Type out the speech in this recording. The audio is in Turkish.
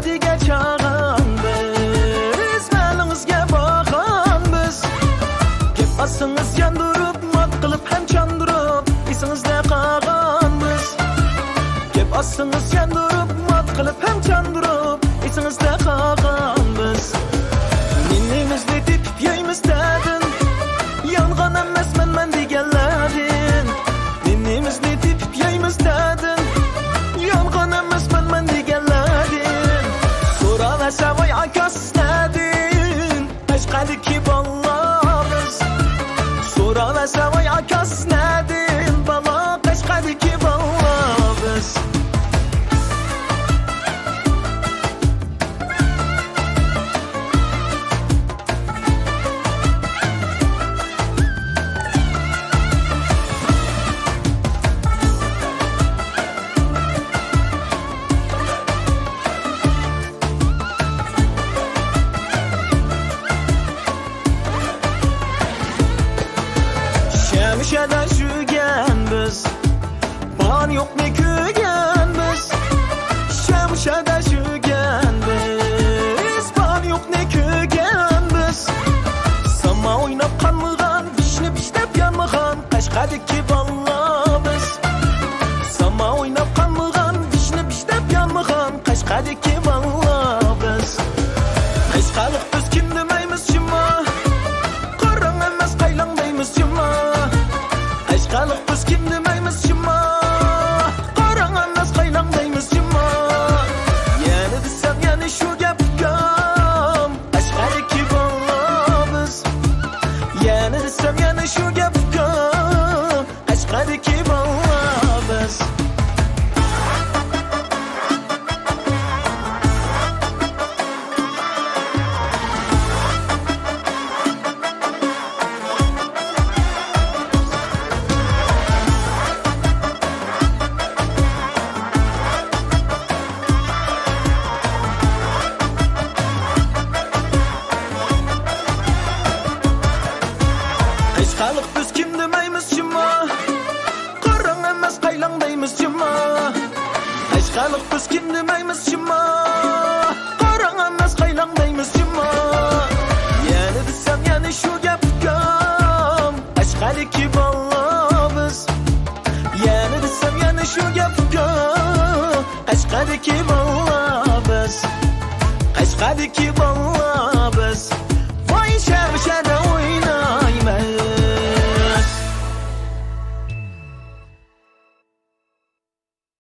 vadiga chaqan biz, malingizga boqan biz. Gap asıngiz yandırıp, mat qilib ham chandırıp, esingizda qolgan biz. Gap asıngiz yandırıp, mat qilib ham chandırıp, esingizda qolgan biz. Ninimizni tepib yeymiz dadin, yolg'on emasman men deganlaring. Ninimizni tepib yeymiz dadin, yolg'on emasman men deganlaring. So'ralasa voy akas nadin, Qashqadagi ballamiz. So'ralasa voy akas nadin, balo Qashqadagi ballamiz. Şemşede şügen biz, ban yok ne kügen biz. Şemşede şügen biz, ban yok ne kügen biz. Sama oynap kanmıgan, pişnip işlep yanmıgan, Qashqadagi ballamiz. Sama oynap kanmıgan, pişnip işlep yanmıgan, Qashqadagi ballamiz. Qashqalik biz kim demaymiz shima, qorang emas qaylang deymiz shima. Qashqalik biz kim demaymiz shima, qorang emas qaylang deymiz shima. Yana desam yana shu gap gam, Qashqadagi ballamiz. Yana desam yana shu gap gam, Qashqadagi ballamiz. Qashqalik biz kim demaymiz shima, qorang emas qaylang deymiz shima. Qashqalik biz kim demaymiz shima, qorang emas qaylang deymiz shima. Yana desam yana shu gap gam, Qashqadagi ballamiz. Yana desam yana shu gap gam, Qashqadagi ballamiz. Qashqadagi ballamiz.